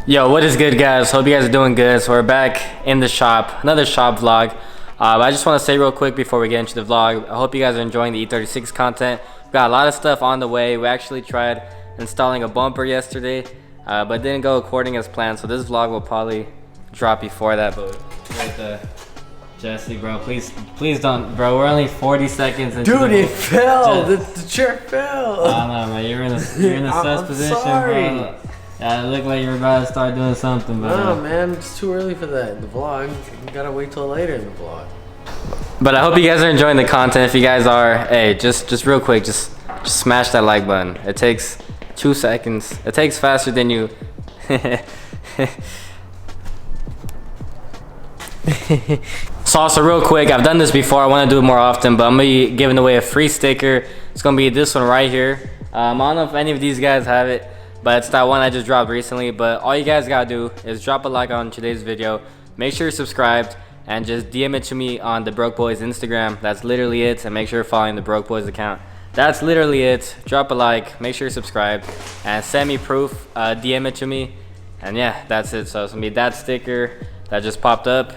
Yo, what is good, guys? Hope you guys are doing good. So we're back in the shop, another shop vlog. I just want to say real quick before we get into the vlog, I hope you guys are enjoying the E36 content. We got a lot of stuff on the way. We actually tried installing a bumper yesterday, but didn't go according as planned. So this vlog will probably drop before that. But right Jesse, bro, please don't, bro. We're only 40 seconds into Dude, it fell. The chair fell. I don't know, man. You're in a sus position, sorry. bro. Yeah, it looked like you were about to start doing something, but no, man, it's too early for that in the vlog. You gotta wait till later in the vlog. But I hope you guys are enjoying the content. If you guys are, hey, just real quick, just smash that like button. It takes 2 seconds. It takes faster than you. So also real quick, I've done this before. I want to do it more often, but I'm gonna be giving away a free sticker. It's gonna be this one right here. I don't know if any of these guys have it, but it's that one I just dropped recently. But all you guys gotta do is drop a like on today's video, make sure you're subscribed, and just DM it to me on the Broke Boys Instagram. That's literally it. And make sure you're following the Broke Boys account. That's literally it. Drop a like, make sure you're subscribed, and send me proof. DM it to me, and yeah, that's it. So it's gonna be that sticker that just popped up.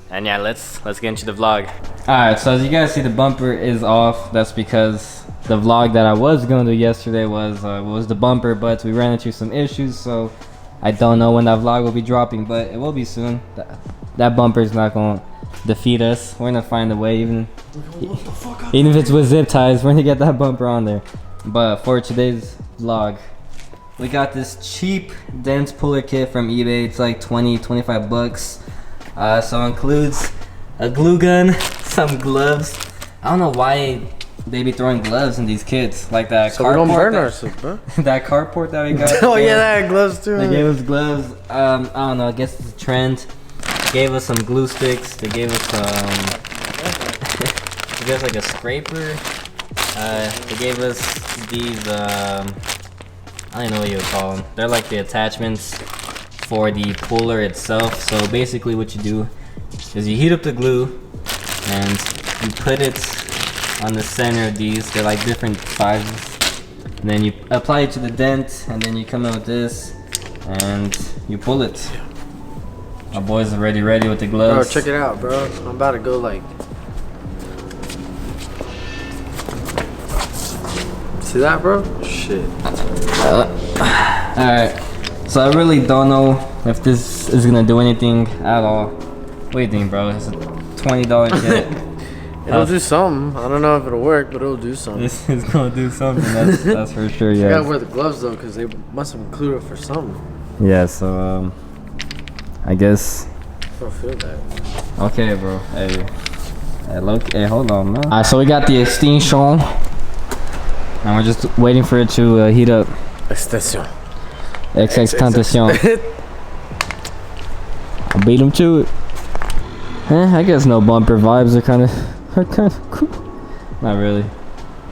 And yeah, let's get into the vlog. Alright, so as you guys see, the bumper is off. That's because the vlog that I was gonna do yesterday was the bumper, but we ran into some issues, so I don't know when that vlog will be dropping, but it will be soon. That bumper is not gonna defeat us. We're gonna find a way, even if it's with zip ties, we're gonna get that bumper on there. But for today's vlog, we got this cheap Dent puller kit from eBay. It's like 20-25 bucks. So it includes a glue gun, some gloves. I don't know why they be throwing gloves in these kits, like that. So we don't burn ourselves, bro. That carport that we got. Oh yeah, that gloves too. They gave us gloves. I don't know. I guess it's a trend. Gave us some glue sticks. They gave us they gave us like a scraper. They gave us these. I don't know what you would call them. They're like the attachments for the puller itself. So basically what you do is you heat up the glue and you put it on the center of these. They're like different sizes, and then you apply it to the dent, and then you come out with this and you pull it. My boys are ready with the gloves. Bro, check it out, bro. I'm about to go like, see that, bro? Shit. Alright, so I really don't know if this is gonna do anything at all. What do you think, bro? It's a $20 kit. It'll do something. I don't know if it'll work, but it'll do something. This is gonna do something. That's for sure. Yeah. I gotta wear the gloves though, cause they must have included it for something. Yeah. So I guess. I don't feel that. Okay, bro. Hey, look. Hey, hold on, man. Alright, so we got the extinction, and we're just waiting for it to heat up. Extension. Extension. I beat him to it. I guess no bumper vibes are kind of cool. Not really.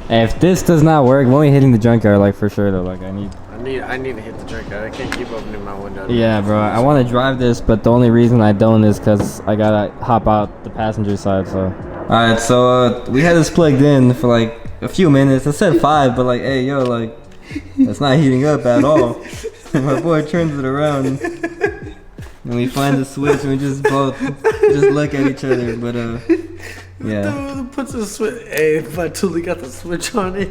Hey, if this does not work, we're only hitting the junkyard, like, for sure though. Like I need to hit the junkyard. I can't keep opening my window. Yeah, bro. I want to drive this, but the only reason I don't is because I gotta hop out the passenger side. So. Alright, so we had this plugged in for like a few minutes. I said 5, but like, hey, yo, like, it's not heating up at all. My boy turns it around, and we find the switch, and we just both look at each other. But yeah. Who puts a switch? Hey, my totally got the switch on it.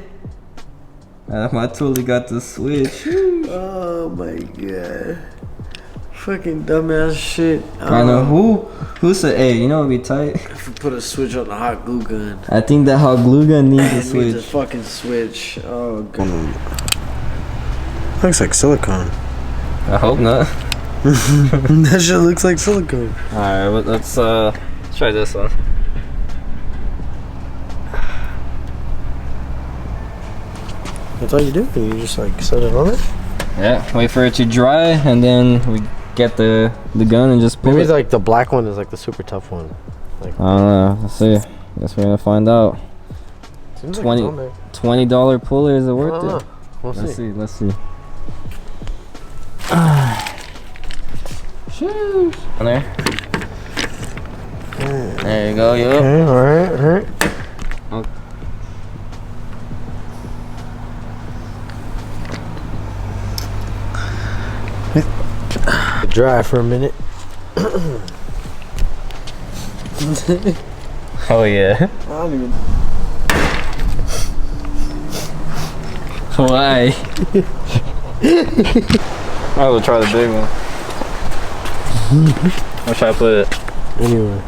My totally got the switch. Oh my god. Fucking dumbass shit. I know who said, hey, you know what'd be tight? If we put a switch on the hot glue gun. I think that hot glue gun needs a switch. Needs a fucking switch. Oh god. Looks like silicone. I hope not. That shit looks like silicone. Alright, well, let's try this one. That's all you do? You just like set it on it? Yeah, wait for it to dry, and then we get the gun and just pull Maybe it. like the black one is like the super tough one. Like, I don't know. Let's see. Guess we're gonna find out. $20 puller, is it worth it? Let's see. Shoot. On there. There you go. Yup. Okay, alright. Okay. Dry for a minute. Oh yeah. I don't even. Why? I will try the big one. Where should I put it? Anyway.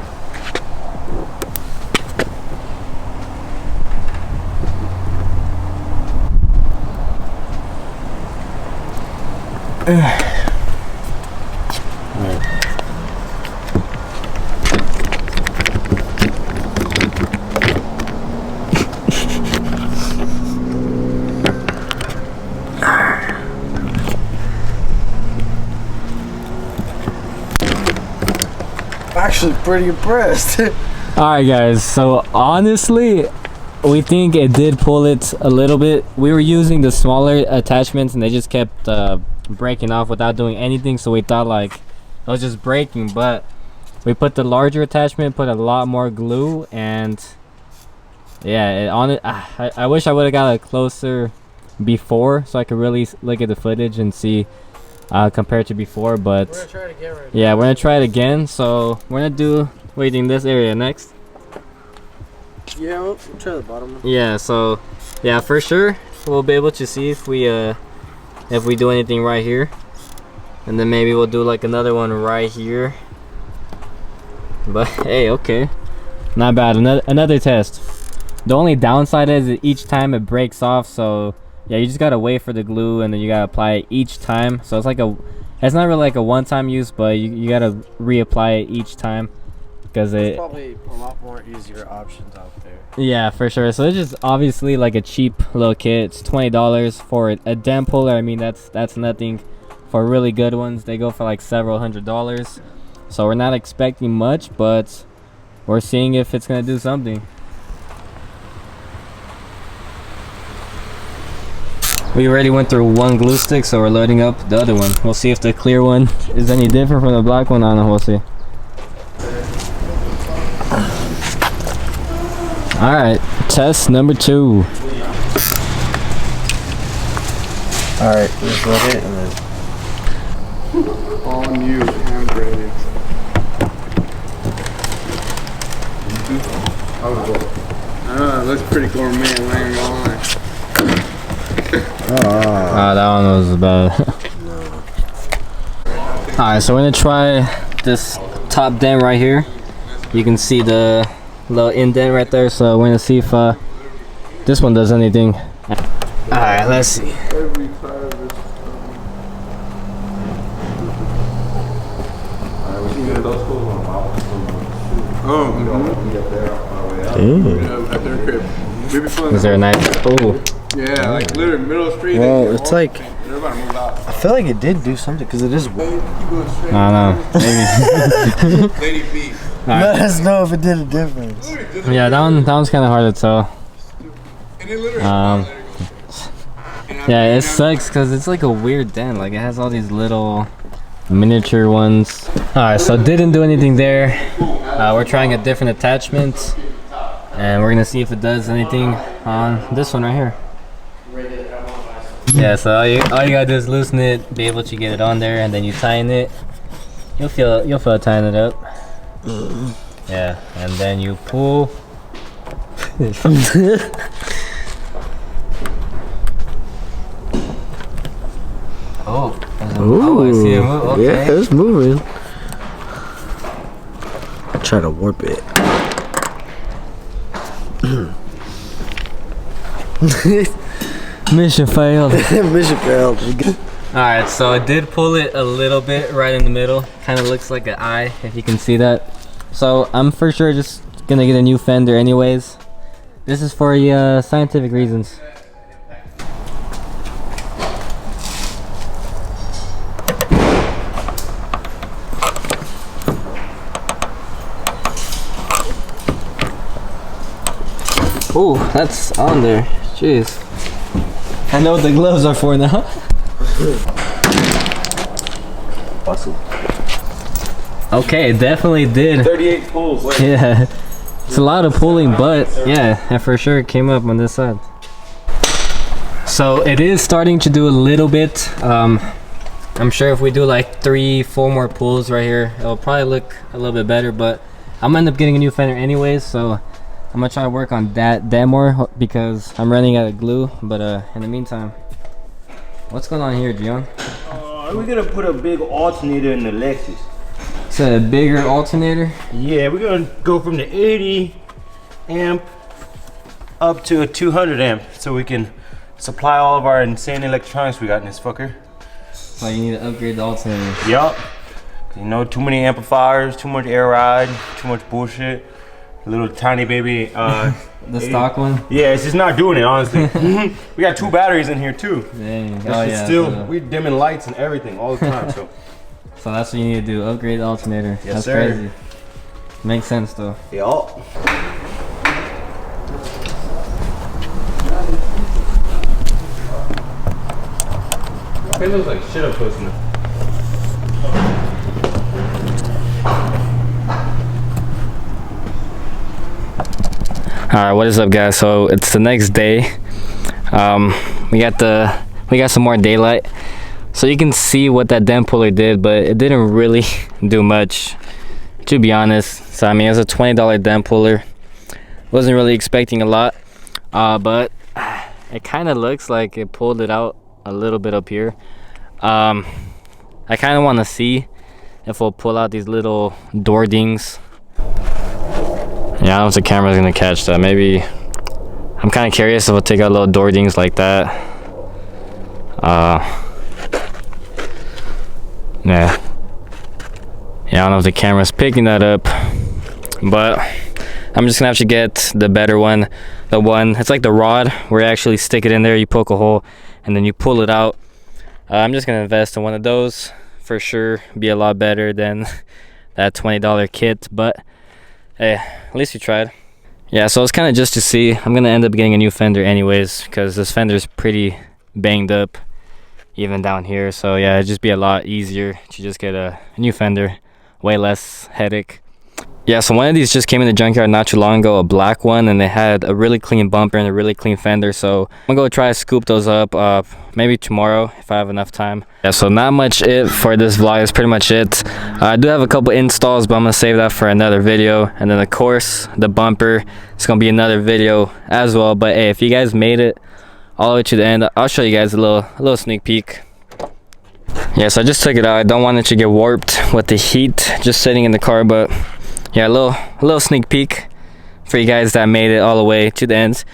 Actually pretty impressed. Alright guys, so honestly we think it did pull it a little bit. We were using the smaller attachments and they just kept breaking off without doing anything, so we thought like it was just breaking, but we put the larger attachment, put a lot more glue, and yeah, I wish I would have got it closer before so I could really look at the footage and see compared to before, but We're gonna try it again right yeah, we're gonna try it again. So we're gonna do waiting this area next. Yeah, we'll try the bottom one. Yeah, so yeah, for sure we'll be able to see if we do anything right here, and then maybe we'll do like another one right here. But hey, okay, not bad. Another test. The only downside is that each time it breaks off, so yeah, you just gotta wait for the glue and then you gotta apply it each time. So it's like it's not really like a one-time use, but you gotta reapply it each time because There's probably a lot more easier options out there. yeah, for sure. So it's just obviously like a cheap little kit. It's $20 for a dent puller. I mean, that's nothing. For really good ones, they go for like several $100s. So we're not expecting much, but we're seeing if it's gonna do something. We already went through one glue stick, so we're loading up the other one. We'll see if the clear one is any different from the black one. I don't know, we'll see. Alright, test number 2. Alright, just let it and then. All new hand grenades. I don't know, it looks pretty gourmet, I ain't gonna lie. That one was bad. Alright, so we're gonna try this top dent right here. You can see the little indent right there, so we're gonna see if this one does anything. Alright, let's see. Every time this. At their crib. Maybe Is there a knife? Oh. yeah, like literally middle of the street. Well, it's like They're about to move out. I feel like it did do something because it is. Keep going straight. I don't know. Maybe. Lady B. Let us know if it did a difference. Yeah, that one's kind of hard to tell. And it literally Yeah, it sucks because it's like a weird dent. Like it has all these little miniature ones. Alright, so didn't do anything there. We're trying a different attachment, and we're gonna see if it does anything on this one right here. Yeah, so all you gotta do is loosen it, be able to get it on there, and then you tighten it. You'll feel it tying it up. Yeah, and then you pull. Oh, I see it move. Okay. Yeah, it's moving. Try to warp it. Mission failed. Mission failed. Alright, so I did pull it a little bit right in the middle. Kind of looks like an eye, if you can see that. So I'm for sure just gonna get a new fender anyways. This is for scientific reasons. Ooh, that's on there. Jeez. I know what the gloves are for now. Awesome. Okay, it definitely did. 38 pulls. Like, Yeah. It's a lot of pulling, but yeah, and for sure it came up on this side. So it is starting to do a little bit. I'm sure if we do like 3-4 more pulls right here, it'll probably look a little bit better, but I'm gonna end up getting a new fender anyways, so I'm gonna try to work on that more because I'm running out of glue. But in the meantime, what's going on here, Gion? We're gonna put a big alternator in the Lexus. It's a bigger alternator? Yeah, we're gonna go from the 80 amp up to a 200 amp so we can supply all of our insane electronics we got in this fucker. So you need to upgrade the alternator. Yup. You know, too many amplifiers, too much air ride, too much bullshit. A little tiny baby. The stock one? Yeah, it's just not doing it, honestly. We got 2 batteries in here too. Dang. Oh yeah. Still, we're dimming lights and everything all the time. So that's what you need to do. Upgrade the alternator. Yes, that's sir. Crazy. Makes sense though. Yup. It looks like shit up close enough. Alright, what is up guys? So it's the next day. We got some more daylight. So you can see what that dent puller did, but it didn't really do much, to be honest. So I mean, it was a $20 dent puller. Wasn't really expecting a lot, but it kind of looks like it pulled it out a little bit up here. I kind of want to see if we'll pull out these little door dings. Yeah, I don't know if the camera's gonna catch that. Maybe I'm kind of curious if we'll take out little door dings like that. Yeah, I don't know if the camera's picking that up, but I'm just gonna have to get the better one. The one, it's like the rod where you actually stick it in there, you poke a hole, and then you pull it out. I'm just gonna invest in one of those for sure. Be a lot better than that $20 kit, but hey, at least we tried. Yeah, so it's kind of just to see. I'm gonna end up getting a new fender anyways because this fender's pretty banged up even down here. So yeah, it'd just be a lot easier to just get a new fender, way less headache. Yeah, so one of these just came in the junkyard not too long ago, a black one, and they had a really clean bumper and a really clean fender. So I'm gonna go try to scoop those up maybe tomorrow if I have enough time. Yeah, so not much it for this vlog. Is pretty much it. I do have a couple installs, but I'm gonna save that for another video. And then of course the bumper, it's gonna be another video as well. But hey, if you guys made it all the way to the end, I'll show you guys a little sneak peek. Yeah, so I just took it out. I don't want it to get warped with the heat just sitting in the car, but yeah, a little sneak peek for you guys that made it all the way to the end.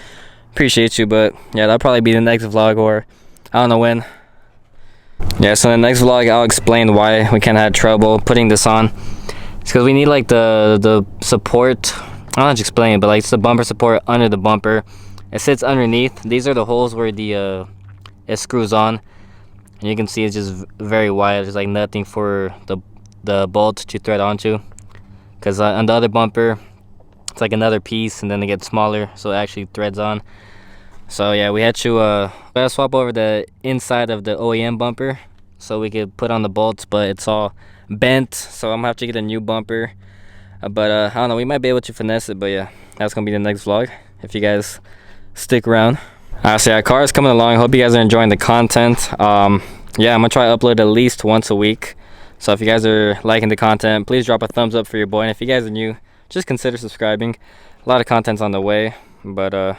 Appreciate you. But yeah, that'll probably be the next vlog, or I don't know when. Yeah, so in the next vlog I'll explain why we kind of had trouble putting this on. It's because we need like the support. I'll not explain it, but like it's the bumper support under the bumper. It sits underneath. These are the holes where the it screws on, and you can see it's just very wide. There's like nothing for the bolt to thread onto. Because on the other bumper, it's like another piece, and then it gets smaller, so it actually threads on. So yeah, we had to swap over the inside of the OEM bumper so we could put on the bolts, but it's all bent, so I'm gonna have to get a new bumper. But I don't know, we might be able to finesse it, but yeah, that's gonna be the next vlog if you guys stick around. So yeah, car is coming along. Hope you guys are enjoying the content. Yeah, I'm gonna try to upload at least once a week. So if you guys are liking the content, please drop a thumbs up for your boy. And if you guys are new, just consider subscribing. A lot of content's on the way. But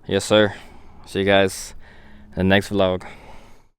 yes sir. See you guys in the next vlog.